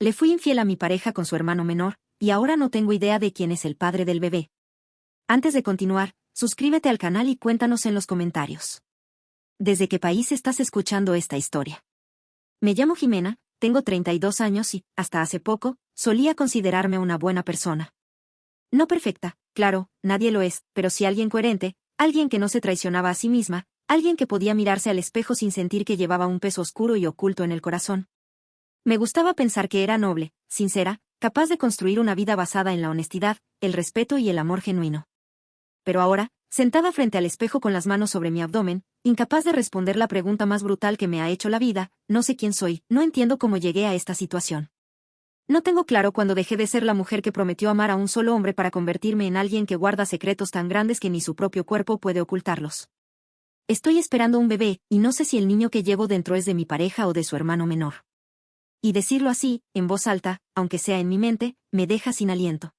Le fui infiel a mi pareja con su hermano menor, y ahora no tengo idea de quién es el padre del bebé. Antes de continuar, suscríbete al canal y cuéntanos en los comentarios. ¿Desde qué país estás escuchando esta historia? Me llamo Jimena, tengo 32 años y, hasta hace poco, solía considerarme una buena persona. No perfecta, claro, nadie lo es, pero sí alguien coherente, alguien que no se traicionaba a sí misma, alguien que podía mirarse al espejo sin sentir que llevaba un peso oscuro y oculto en el corazón. Me gustaba pensar que era noble, sincera, capaz de construir una vida basada en la honestidad, el respeto y el amor genuino. Pero ahora, sentada frente al espejo con las manos sobre mi abdomen, incapaz de responder la pregunta más brutal que me ha hecho la vida, no sé quién soy, no entiendo cómo llegué a esta situación. No tengo claro cuándo dejé de ser la mujer que prometió amar a un solo hombre para convertirme en alguien que guarda secretos tan grandes que ni su propio cuerpo puede ocultarlos. Estoy esperando un bebé, y no sé si el niño que llevo dentro es de mi pareja o de su hermano menor. Y decirlo así, en voz alta, aunque sea en mi mente, me deja sin aliento.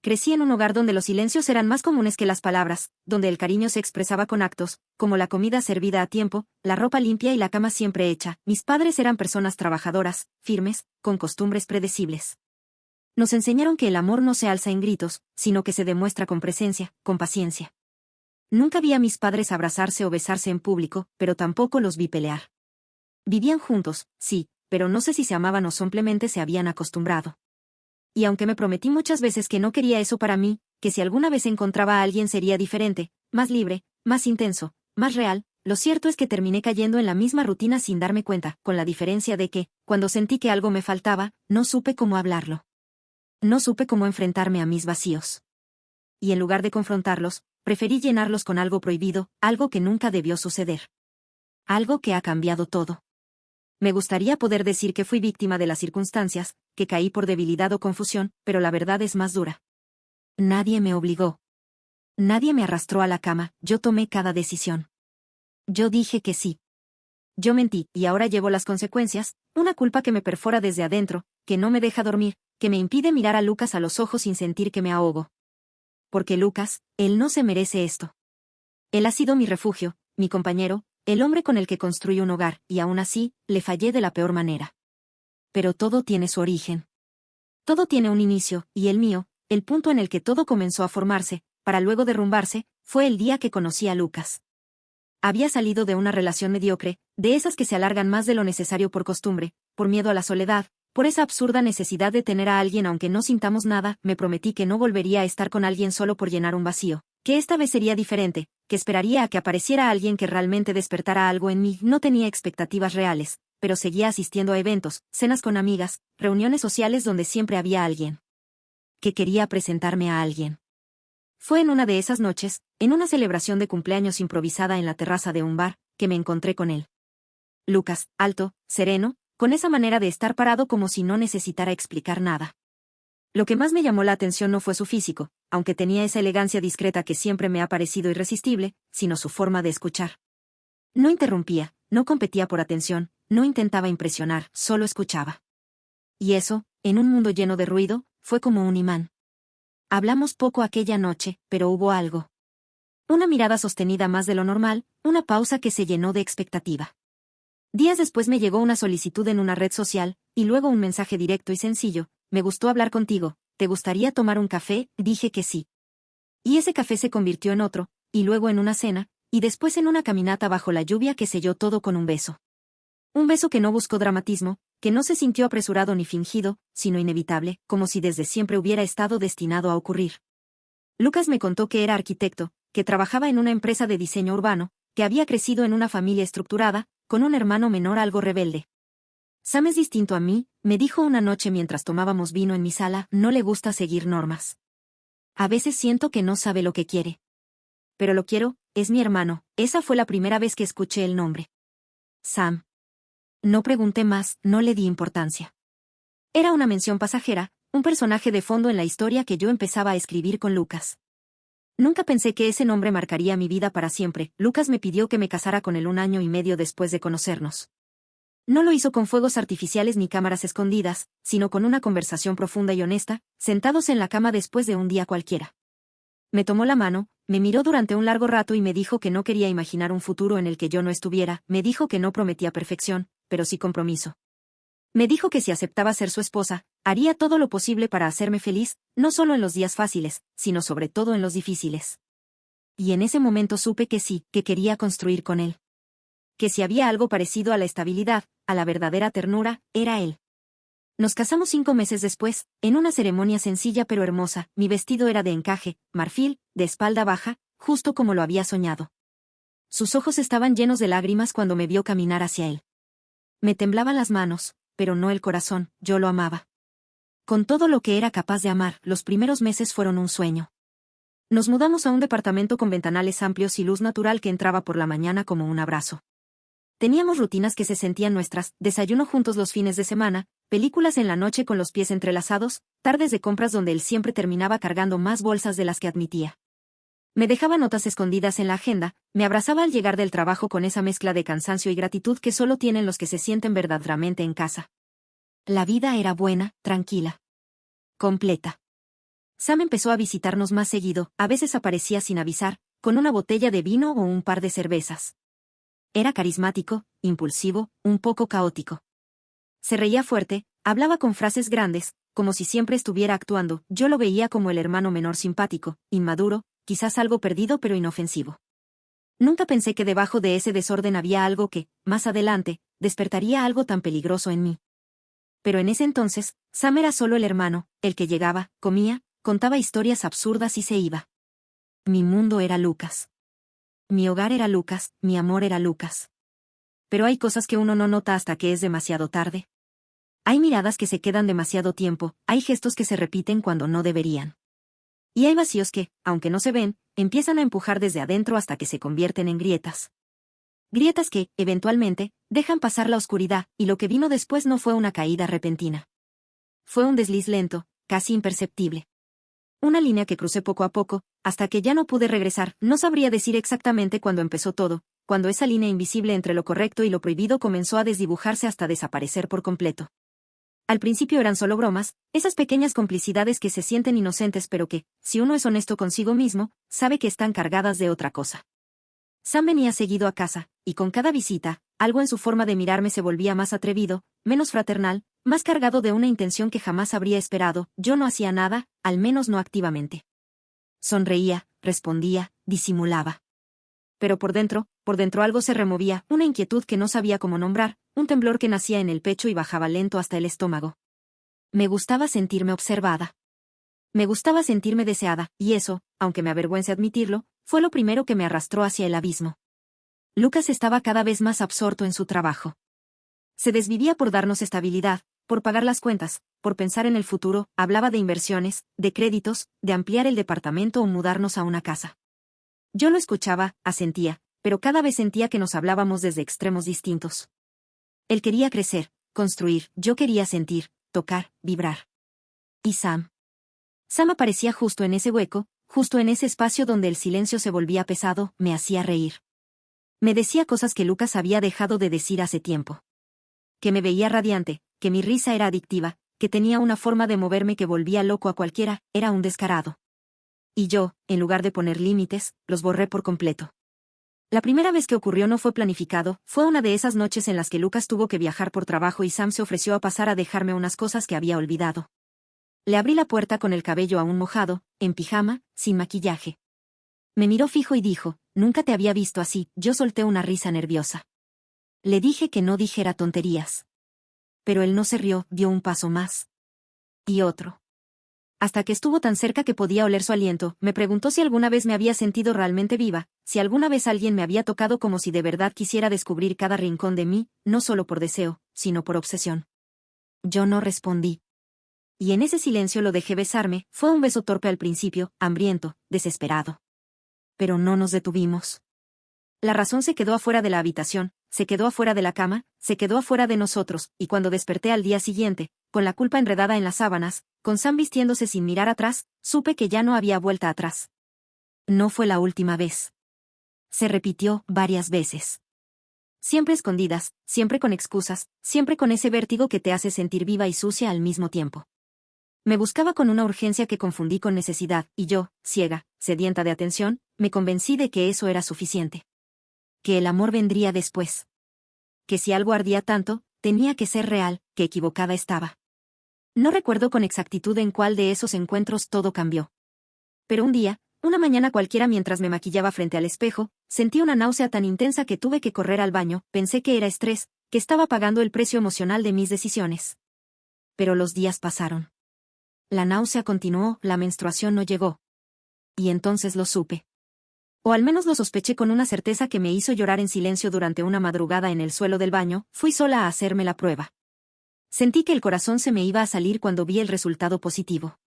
Crecí en un hogar donde los silencios eran más comunes que las palabras, donde el cariño se expresaba con actos, como la comida servida a tiempo, la ropa limpia y la cama siempre hecha. Mis padres eran personas trabajadoras, firmes, con costumbres predecibles. Nos enseñaron que el amor no se alza en gritos, sino que se demuestra con presencia, con paciencia. Nunca vi a mis padres abrazarse o besarse en público, pero tampoco los vi pelear. Vivían juntos, sí, pero no sé si se amaban o simplemente se habían acostumbrado. Y aunque me prometí muchas veces que no quería eso para mí, que si alguna vez encontraba a alguien sería diferente, más libre, más intenso, más real, lo cierto es que terminé cayendo en la misma rutina sin darme cuenta, con la diferencia de que, cuando sentí que algo me faltaba, no supe cómo hablarlo. No supe cómo enfrentarme a mis vacíos. Y en lugar de confrontarlos, preferí llenarlos con algo prohibido, algo que nunca debió suceder. Algo que ha cambiado todo. Me gustaría poder decir que fui víctima de las circunstancias, que caí por debilidad o confusión, pero la verdad es más dura. Nadie me obligó. Nadie me arrastró a la cama, yo tomé cada decisión. Yo dije que sí. Yo mentí, y ahora llevo las consecuencias, una culpa que me perfora desde adentro, que no me deja dormir, que me impide mirar a Lucas a los ojos sin sentir que me ahogo. Porque Lucas, él no se merece esto. Él ha sido mi refugio, mi compañero, el hombre con el que construí un hogar, y aún así, le fallé de la peor manera. Pero todo tiene su origen. Todo tiene un inicio, y el mío, el punto en el que todo comenzó a formarse, para luego derrumbarse, fue el día que conocí a Lucas. Había salido de una relación mediocre, de esas que se alargan más de lo necesario por costumbre, por miedo a la soledad, por esa absurda necesidad de tener a alguien aunque no sintamos nada. Me prometí que no volvería a estar con alguien solo por llenar un vacío, que esta vez sería diferente, que esperaría a que apareciera alguien que realmente despertara algo en mí. No tenía expectativas reales, pero seguía asistiendo a eventos, cenas con amigas, reuniones sociales donde siempre había alguien que quería presentarme a alguien. Fue en una de esas noches, en una celebración de cumpleaños improvisada en la terraza de un bar, que me encontré con él. Lucas, alto, sereno, con esa manera de estar parado como si no necesitara explicar nada. Lo que más me llamó la atención no fue su físico, aunque tenía esa elegancia discreta que siempre me ha parecido irresistible, sino su forma de escuchar. No interrumpía, no competía por atención, no intentaba impresionar, solo escuchaba. Y eso, en un mundo lleno de ruido, fue como un imán. Hablamos poco aquella noche, pero hubo algo. Una mirada sostenida más de lo normal, una pausa que se llenó de expectativa. Días después me llegó una solicitud en una red social, y luego un mensaje directo y sencillo: me gustó hablar contigo, ¿te gustaría tomar un café? Dije que sí. Y ese café se convirtió en otro, y luego en una cena, y después en una caminata bajo la lluvia que selló todo con un beso. Un beso que no buscó dramatismo, que no se sintió apresurado ni fingido, sino inevitable, como si desde siempre hubiera estado destinado a ocurrir. Lucas me contó que era arquitecto, que trabajaba en una empresa de diseño urbano, que había crecido en una familia estructurada, con un hermano menor algo rebelde. Sam es distinto a mí, me dijo una noche mientras tomábamos vino en mi sala, no le gusta seguir normas. A veces siento que no sabe lo que quiere. Pero lo quiero, es mi hermano, esa fue la primera vez que escuché el nombre. Sam. No pregunté más, no le di importancia. Era una mención pasajera, un personaje de fondo en la historia que yo empezaba a escribir con Lucas. Nunca pensé que ese nombre marcaría mi vida para siempre. Lucas me pidió que me casara con él 1 año y medio después de conocernos. No lo hizo con fuegos artificiales ni cámaras escondidas, sino con una conversación profunda y honesta, sentados en la cama después de un día cualquiera. Me tomó la mano, me miró durante un largo rato y me dijo que no quería imaginar un futuro en el que yo no estuviera. Me dijo que no prometía perfección, pero sí compromiso. Me dijo que si aceptaba ser su esposa, haría todo lo posible para hacerme feliz, no solo en los días fáciles, sino sobre todo en los difíciles. Y en ese momento supe que sí, que quería construir con él. Que si había algo parecido a la estabilidad, a la verdadera ternura, era él. Nos casamos 5 meses después, en una ceremonia sencilla pero hermosa. Mi vestido era de encaje, marfil, de espalda baja, justo como lo había soñado. Sus ojos estaban llenos de lágrimas cuando me vio caminar hacia él. Me temblaban las manos, pero no el corazón, yo lo amaba. Con todo lo que era capaz de amar, los primeros meses fueron un sueño. Nos mudamos a un departamento con ventanales amplios y luz natural que entraba por la mañana como un abrazo. Teníamos rutinas que se sentían nuestras, desayuno juntos los fines de semana, películas en la noche con los pies entrelazados, tardes de compras donde él siempre terminaba cargando más bolsas de las que admitía. Me dejaba notas escondidas en la agenda, me abrazaba al llegar del trabajo con esa mezcla de cansancio y gratitud que solo tienen los que se sienten verdaderamente en casa. La vida era buena, tranquila. Completa. Sam empezó a visitarnos más seguido, a veces aparecía sin avisar, con una botella de vino o un par de cervezas. Era carismático, impulsivo, un poco caótico. Se reía fuerte, hablaba con frases grandes, como si siempre estuviera actuando. Yo lo veía como el hermano menor simpático, inmaduro, quizás algo perdido pero inofensivo. Nunca pensé que debajo de ese desorden había algo que, más adelante, despertaría algo tan peligroso en mí. Pero en ese entonces, Sam era solo el hermano, el que llegaba, comía, contaba historias absurdas y se iba. Mi mundo era Lucas. Mi hogar era Lucas, mi amor era Lucas. Pero hay cosas que uno no nota hasta que es demasiado tarde. Hay miradas que se quedan demasiado tiempo, hay gestos que se repiten cuando no deberían. Y hay vacíos que, aunque no se ven, empiezan a empujar desde adentro hasta que se convierten en grietas. Grietas que, eventualmente, dejan pasar la oscuridad, y lo que vino después no fue una caída repentina. Fue un desliz lento, casi imperceptible. Una línea que crucé poco a poco, hasta que ya no pude regresar. No sabría decir exactamente cuándo empezó todo, cuando esa línea invisible entre lo correcto y lo prohibido comenzó a desdibujarse hasta desaparecer por completo. Al principio eran solo bromas, esas pequeñas complicidades que se sienten inocentes pero que, si uno es honesto consigo mismo, sabe que están cargadas de otra cosa. Sam venía seguido a casa, y con cada visita, algo en su forma de mirarme se volvía más atrevido, menos fraternal, más cargado de una intención que jamás habría esperado. Yo no hacía nada, al menos no activamente. Sonreía, respondía, disimulaba. Pero por dentro algo se removía, una inquietud que no sabía cómo nombrar, un temblor que nacía en el pecho y bajaba lento hasta el estómago. Me gustaba sentirme observada. Me gustaba sentirme deseada, y eso, aunque me avergüence admitirlo, fue lo primero que me arrastró hacia el abismo. Lucas estaba cada vez más absorto en su trabajo. Se desvivía por darnos estabilidad, por pagar las cuentas, por pensar en el futuro, hablaba de inversiones, de créditos, de ampliar el departamento o mudarnos a una casa. Yo lo escuchaba, asentía, pero cada vez sentía que nos hablábamos desde extremos distintos. Él quería crecer, construir, yo quería sentir, tocar, vibrar. ¿Y Sam? Sam aparecía justo en ese hueco, justo en ese espacio donde el silencio se volvía pesado, me hacía reír. Me decía cosas que Lucas había dejado de decir hace tiempo. Que me veía radiante, que mi risa era adictiva, que tenía una forma de moverme que volvía loco a cualquiera, era un descarado. Y yo, en lugar de poner límites, los borré por completo. La primera vez que ocurrió no fue planificado, fue una de esas noches en las que Lucas tuvo que viajar por trabajo y Sam se ofreció a pasar a dejarme unas cosas que había olvidado. Le abrí la puerta con el cabello aún mojado, en pijama, sin maquillaje. Me miró fijo y dijo, nunca te había visto así. Yo solté una risa nerviosa. Le dije que no dijera tonterías. Pero él no se rió, dio un paso más. Y otro. Hasta que estuvo tan cerca que podía oler su aliento, me preguntó si alguna vez me había sentido realmente viva, si alguna vez alguien me había tocado como si de verdad quisiera descubrir cada rincón de mí, no solo por deseo, sino por obsesión. Yo no respondí. Y en ese silencio lo dejé besarme, fue un beso torpe al principio, hambriento, desesperado. Pero no nos detuvimos. La razón se quedó afuera de la habitación, se quedó afuera de la cama, se quedó afuera de nosotros, y cuando desperté al día siguiente, con la culpa enredada en las sábanas, con Sam vistiéndose sin mirar atrás, supe que ya no había vuelta atrás. No fue la última vez. Se repitió varias veces. Siempre escondidas, siempre con excusas, siempre con ese vértigo que te hace sentir viva y sucia al mismo tiempo. Me buscaba con una urgencia que confundí con necesidad, y yo, ciega, sedienta de atención, me convencí de que eso era suficiente. Que el amor vendría después. Que si algo ardía tanto, tenía que ser real, qué equivocada estaba. No recuerdo con exactitud en cuál de esos encuentros todo cambió. Pero un día, una mañana cualquiera mientras me maquillaba frente al espejo, sentí una náusea tan intensa que tuve que correr al baño, pensé que era estrés, que estaba pagando el precio emocional de mis decisiones. Pero los días pasaron. La náusea continuó, la menstruación no llegó. Y entonces lo supe. O al menos lo sospeché con una certeza que me hizo llorar en silencio durante una madrugada en el suelo del baño, fui sola a hacerme la prueba. Sentí que el corazón se me iba a salir cuando vi el resultado positivo.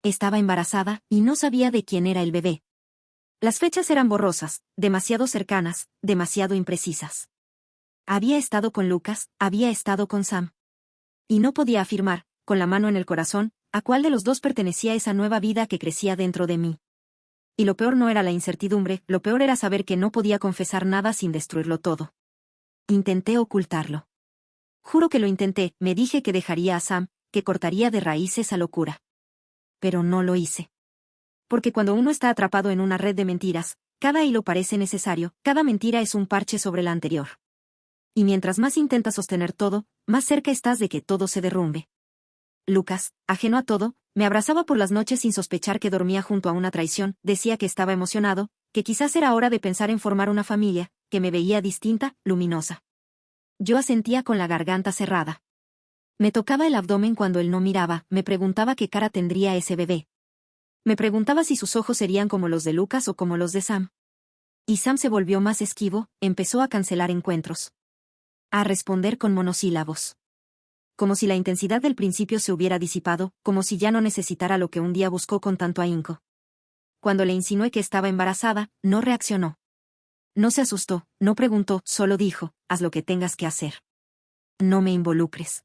Estaba embarazada, y no sabía de quién era el bebé. Las fechas eran borrosas, demasiado cercanas, demasiado imprecisas. Había estado con Lucas, había estado con Sam. Y no podía afirmar, con la mano en el corazón, a cuál de los dos pertenecía esa nueva vida que crecía dentro de mí. Y lo peor no era la incertidumbre, lo peor era saber que no podía confesar nada sin destruirlo todo. Intenté ocultarlo. Juro que lo intenté, me dije que dejaría a Sam, que cortaría de raíz esa locura. Pero no lo hice. Porque cuando uno está atrapado en una red de mentiras, cada hilo parece necesario, cada mentira es un parche sobre la anterior. Y mientras más intentas sostener todo, más cerca estás de que todo se derrumbe. Lucas, ajeno a todo, me abrazaba por las noches sin sospechar que dormía junto a una traición, decía que estaba emocionado, que quizás era hora de pensar en formar una familia, que me veía distinta, luminosa. Yo asentía con la garganta cerrada. Me tocaba el abdomen cuando él no miraba, me preguntaba qué cara tendría ese bebé. Me preguntaba si sus ojos serían como los de Lucas o como los de Sam. Y Sam se volvió más esquivo, empezó a cancelar encuentros. A responder con monosílabos. Como si la intensidad del principio se hubiera disipado, como si ya no necesitara lo que un día buscó con tanto ahínco. Cuando le insinué que estaba embarazada, no reaccionó. No se asustó, no preguntó, solo dijo, haz lo que tengas que hacer. No me involucres.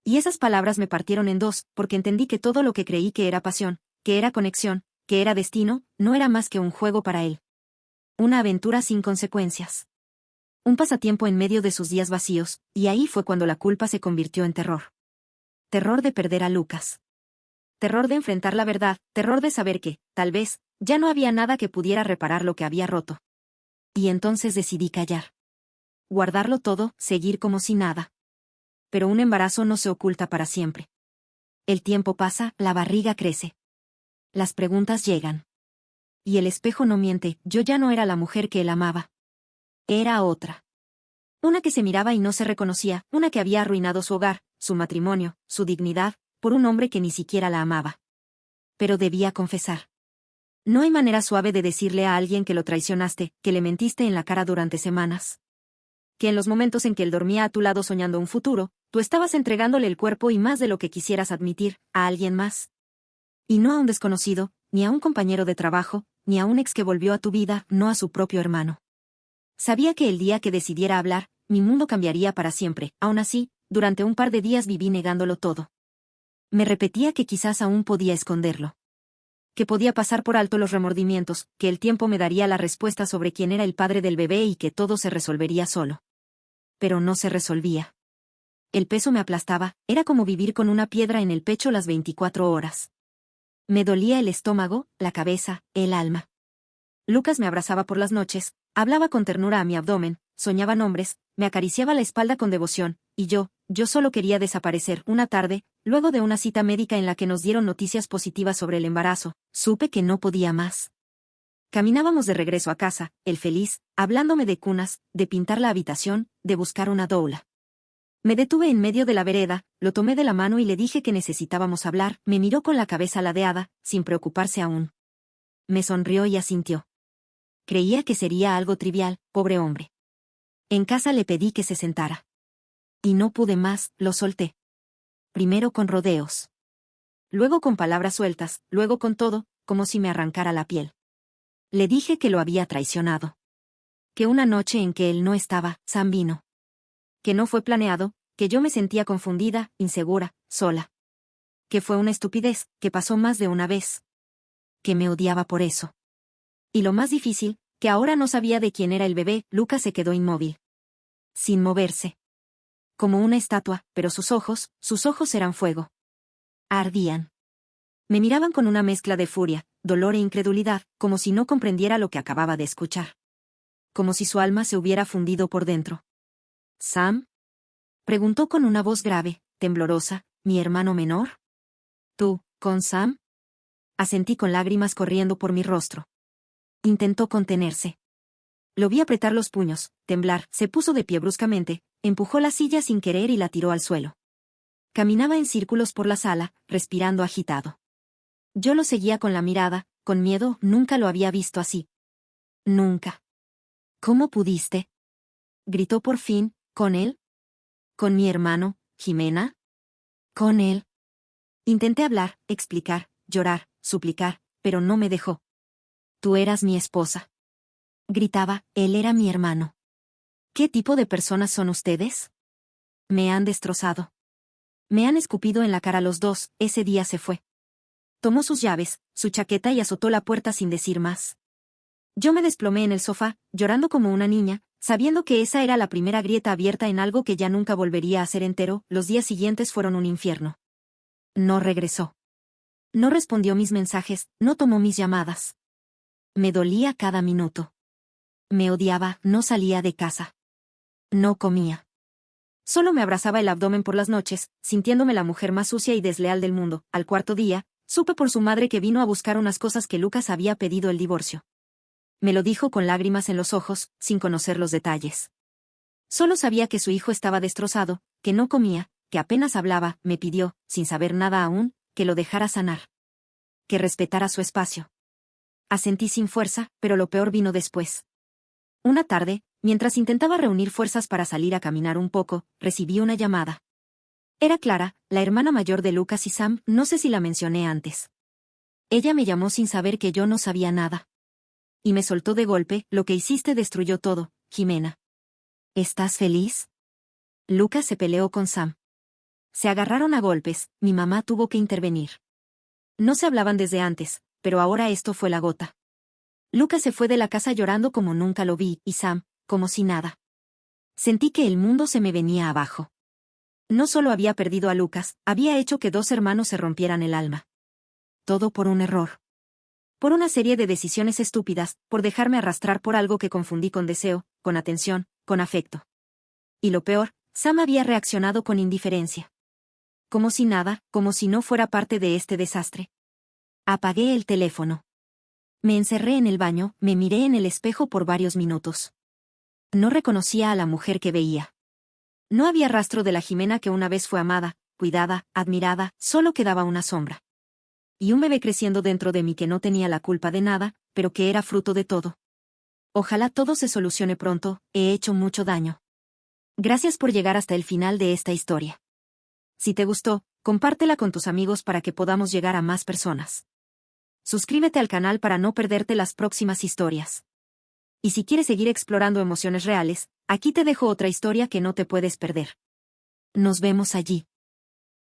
Y esas palabras me partieron en dos, porque entendí que todo lo que creí que era pasión, que era conexión, que era destino, no era más que un juego para él. Una aventura sin consecuencias. Un pasatiempo en medio de sus días vacíos, y ahí fue cuando la culpa se convirtió en terror. Terror de perder a Lucas. Terror de enfrentar la verdad, terror de saber que, tal vez, ya no había nada que pudiera reparar lo que había roto. Y entonces decidí callar. Guardarlo todo, seguir como si nada. Pero un embarazo no se oculta para siempre. El tiempo pasa, la barriga crece. Las preguntas llegan. Y el espejo no miente, yo ya no era la mujer que él amaba. Era otra. Una que se miraba y no se reconocía, una que había arruinado su hogar, su matrimonio, su dignidad, por un hombre que ni siquiera la amaba. Pero debía confesar. No hay manera suave de decirle a alguien que lo traicionaste, que le mentiste en la cara durante semanas. Que en los momentos en que él dormía a tu lado soñando un futuro, tú estabas entregándole el cuerpo y más de lo que quisieras admitir, a alguien más. Y no a un desconocido, ni a un compañero de trabajo, ni a un ex que volvió a tu vida, no a su propio hermano. Sabía que el día que decidiera hablar, mi mundo cambiaría para siempre, aún así, durante un par de días viví negándolo todo. Me repetía que quizás aún podía esconderlo. Que podía pasar por alto los remordimientos, que el tiempo me daría la respuesta sobre quién era el padre del bebé y que todo se resolvería solo. Pero no se resolvía. El peso me aplastaba, era como vivir con una piedra en el pecho las 24 horas. Me dolía el estómago, la cabeza, el alma. Lucas me abrazaba por las noches, hablaba con ternura a mi abdomen, soñaba nombres, me acariciaba la espalda con devoción, y yo solo quería desaparecer. Una tarde, luego de una cita médica en la que nos dieron noticias positivas sobre el embarazo, supe que no podía más. Caminábamos de regreso a casa, él feliz, hablándome de cunas, de pintar la habitación, de buscar una doula. Me detuve en medio de la vereda, lo tomé de la mano y le dije que necesitábamos hablar, me miró con la cabeza ladeada, sin preocuparse aún. Me sonrió y asintió. Creía que sería algo trivial, pobre hombre. En casa le pedí que se sentara. Y no pude más, lo solté. Primero con rodeos. Luego con palabras sueltas, luego con todo, como si me arrancara la piel. Le dije que lo había traicionado. Que una noche en que él no estaba, Sam vino. Que no fue planeado, que yo me sentía confundida, insegura, sola. Que fue una estupidez, que pasó más de una vez. Que me odiaba por eso. Y lo más difícil, que ahora no sabía de quién era el bebé. Lucas se quedó inmóvil. Sin moverse. Como una estatua, pero sus ojos eran fuego. Ardían. Me miraban con una mezcla de furia, dolor e incredulidad, como si no comprendiera lo que acababa de escuchar. Como si su alma se hubiera fundido por dentro. ¿Sam? Preguntó con una voz grave, temblorosa, ¿mi hermano menor? ¿Tú, con Sam? Asentí con lágrimas corriendo por mi rostro. Intentó contenerse. Lo vi apretar los puños, temblar, se puso de pie bruscamente, empujó la silla sin querer y la tiró al suelo. Caminaba en círculos por la sala, respirando agitado. Yo lo seguía con la mirada, con miedo, nunca lo había visto así. Nunca. ¿Cómo pudiste? Gritó por fin, ¿con él? ¿Con mi hermano, Jimena? ¿Con él? Intenté hablar, explicar, llorar, suplicar, pero no me dejó. Tú eras mi esposa. Gritaba, él era mi hermano. ¿Qué tipo de personas son ustedes? Me han destrozado. Me han escupido en la cara los dos, ese día se fue. Tomó sus llaves, su chaqueta y azotó la puerta sin decir más. Yo me desplomé en el sofá, llorando como una niña, sabiendo que esa era la primera grieta abierta en algo que ya nunca volvería a ser entero. Los días siguientes fueron un infierno. No regresó. No respondió mis mensajes, no tomó mis llamadas. Me dolía cada minuto. Me odiaba, no salía de casa. No comía. Solo me abrazaba el abdomen por las noches, sintiéndome la mujer más sucia y desleal del mundo. Al cuarto día, supe por su madre que vino a buscar unas cosas que Lucas había pedido el divorcio. Me lo dijo con lágrimas en los ojos, sin conocer los detalles. Solo sabía que su hijo estaba destrozado, que no comía, que apenas hablaba. Me pidió, sin saber nada aún, que lo dejara sanar. Que respetara su espacio. Asentí sin fuerza, pero lo peor vino después. Una tarde, mientras intentaba reunir fuerzas para salir a caminar un poco, recibí una llamada. Era Clara, la hermana mayor de Lucas y Sam, no sé si la mencioné antes. Ella me llamó sin saber que yo no sabía nada. Y me soltó de golpe, lo que hiciste destruyó todo, Jimena. ¿Estás feliz? Lucas se peleó con Sam. Se agarraron a golpes, mi mamá tuvo que intervenir. No se hablaban desde antes, pero ahora esto fue la gota. Lucas se fue de la casa llorando como nunca lo vi, y Sam, como si nada. Sentí que el mundo se me venía abajo. No solo había perdido a Lucas, había hecho que dos hermanos se rompieran el alma. Todo por un error. Por una serie de decisiones estúpidas, por dejarme arrastrar por algo que confundí con deseo, con atención, con afecto. Y lo peor, Sam había reaccionado con indiferencia. Como si nada, como si no fuera parte de este desastre. Apagué el teléfono. Me encerré en el baño, me miré en el espejo por varios minutos. No reconocía a la mujer que veía. No había rastro de la Jimena que una vez fue amada, cuidada, admirada, solo quedaba una sombra. Y un bebé creciendo dentro de mí que no tenía la culpa de nada, pero que era fruto de todo. Ojalá todo se solucione pronto, he hecho mucho daño. Gracias por llegar hasta el final de esta historia. Si te gustó, compártela con tus amigos para que podamos llegar a más personas. Suscríbete al canal para no perderte las próximas historias. Y si quieres seguir explorando emociones reales, aquí te dejo otra historia que no te puedes perder. Nos vemos allí.